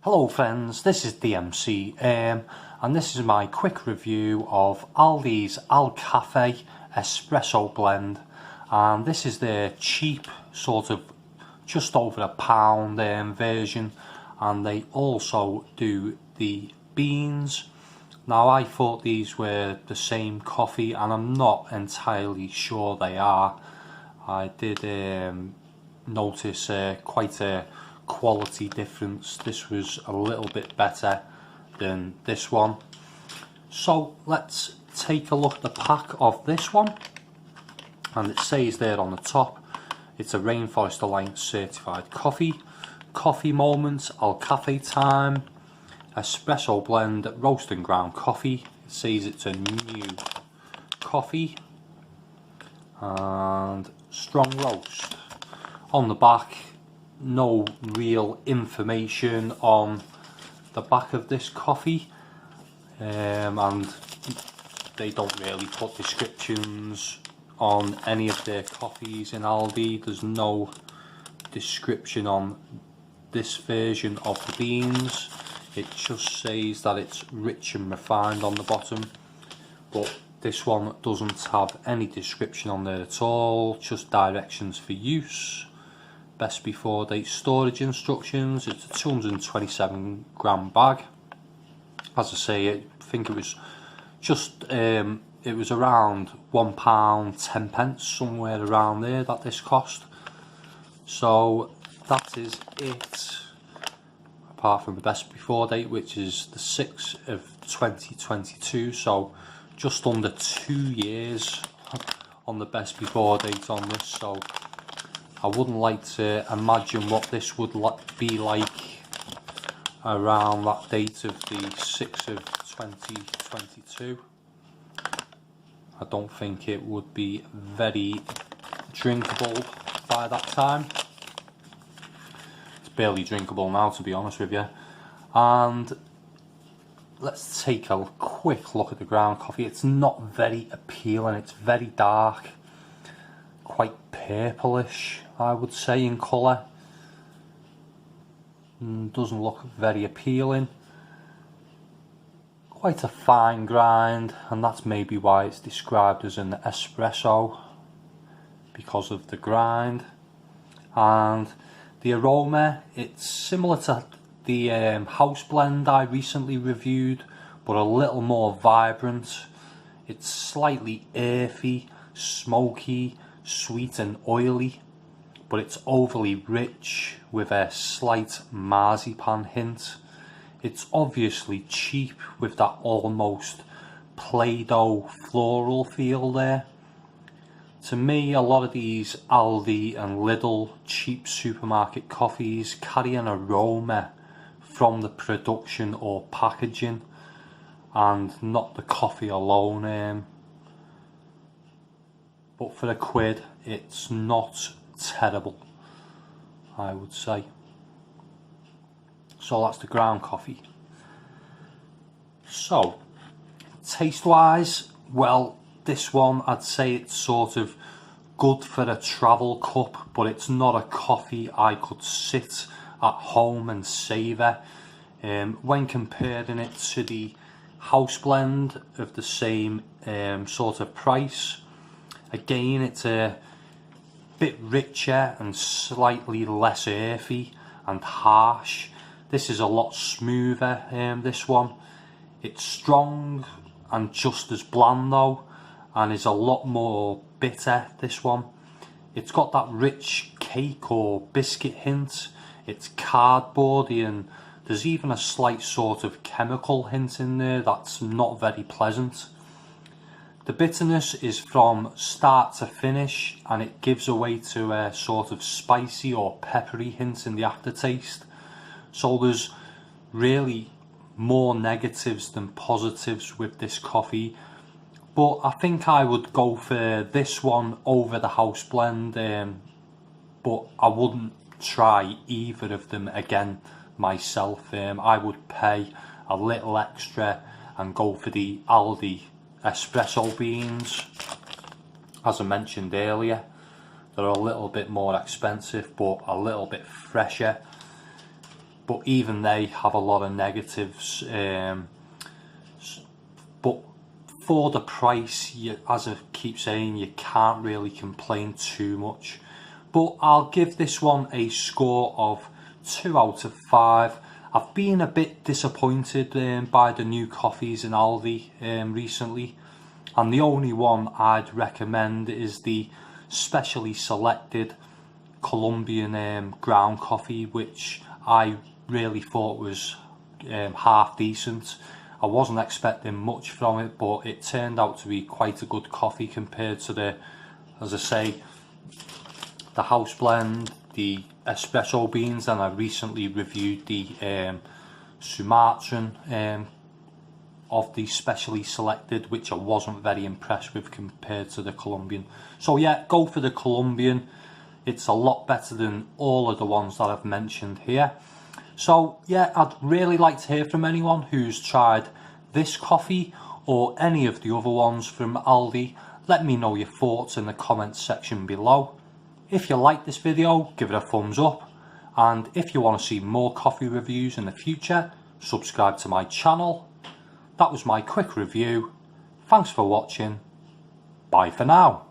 Hello friends, this is DMC and this is my quick review of Aldi's Alcafe Espresso Blend, and this is the cheap sort of just over £1 version, and they also do the beans. Now I thought these were the same coffee and I'm not entirely sure they are. I did notice quite a quality difference. This was a little bit better than this one. So let's take a look at the pack of this one, and it says there on the top it's a Rainforest Alliance certified coffee moments, Alcafe time, espresso blend, roast and ground coffee. It says it's a new coffee and strong roast. On the back, no real information on the back of this coffee, and they don't really put descriptions on any of their coffees in Aldi. There's no description on this version of the beans. It just says that it's rich and refined on the bottom, but this one doesn't have any description on there at all, just directions for use. Best before date storage instructions. It's a 227 gram bag. As I say, I think it was just it was around £1.10, somewhere around there that this cost. So that is it, apart from the best before date, which is the 6th of 2022, so just under 2 years on the best before date on this. So I wouldn't like to imagine what this would be like around that date of the 6th of 2022. I don't think it would be very drinkable by that time. It's barely drinkable now, to be honest with you. And let's take a quick look at the ground coffee. It's not very appealing, it's very dark, quite purplish, I would say, in colour. Doesn't look very appealing. Quite a fine grind, and that's maybe why it's described as an espresso, because of the grind. And the aroma, it's similar to the house blend I recently reviewed, but a little more vibrant. It's slightly earthy, smoky, sweet and oily, but it's overly rich with a slight marzipan hint. It's obviously cheap with that almost Play-Doh floral feel there. To me, a lot of these Aldi and Lidl cheap supermarket coffees carry an aroma from the production or packaging and not the coffee alone. But for £1, it's not terrible, I would say. So that's the ground coffee. So, taste wise, well, this one I'd say it's sort of good for a travel cup, but it's not a coffee I could sit at home and savour. When comparing it to the house blend of the same sort of price, again it's a bit richer and slightly less earthy and harsh. This is a lot smoother, this one. It's strong and just as bland though, and is a lot more bitter, this one. It's got that rich cake or biscuit hint. It's cardboardy, and there's even a slight sort of chemical hint in there that's not very pleasant. The bitterness is from start to finish, and it gives away to a sort of spicy or peppery hint in the aftertaste. So there's really more negatives than positives with this coffee, but I think I would go for this one over the house blend, but I wouldn't try either of them again myself. I would pay a little extra and go for the Aldi espresso beans. As I mentioned earlier, They're a little bit more expensive but a little bit fresher, but even they have a lot of negatives. But for the price, as I keep saying, you can't really complain too much. But I'll give this one a score of 2 out of 5. I've been a bit disappointed by the new coffees in Aldi recently, and the only one I'd recommend is the specially selected Colombian ground coffee, which I really thought was half decent. I wasn't expecting much from it, but it turned out to be quite a good coffee compared to the, as I say, the house blend, the espresso beans, and I recently reviewed the Sumatran of the specially selected, which I wasn't very impressed with compared to the Colombian. So yeah, go for the Colombian. It's a lot better than all of the ones that I've mentioned here. So yeah, I'd really like to hear from anyone who's tried this coffee or any of the other ones from Aldi. Let me know your thoughts in the comments section below. If you like this video, give it a thumbs up, and if you want to see more coffee reviews in the future, subscribe to my channel. That was my quick review. Thanks for watching. Bye for now.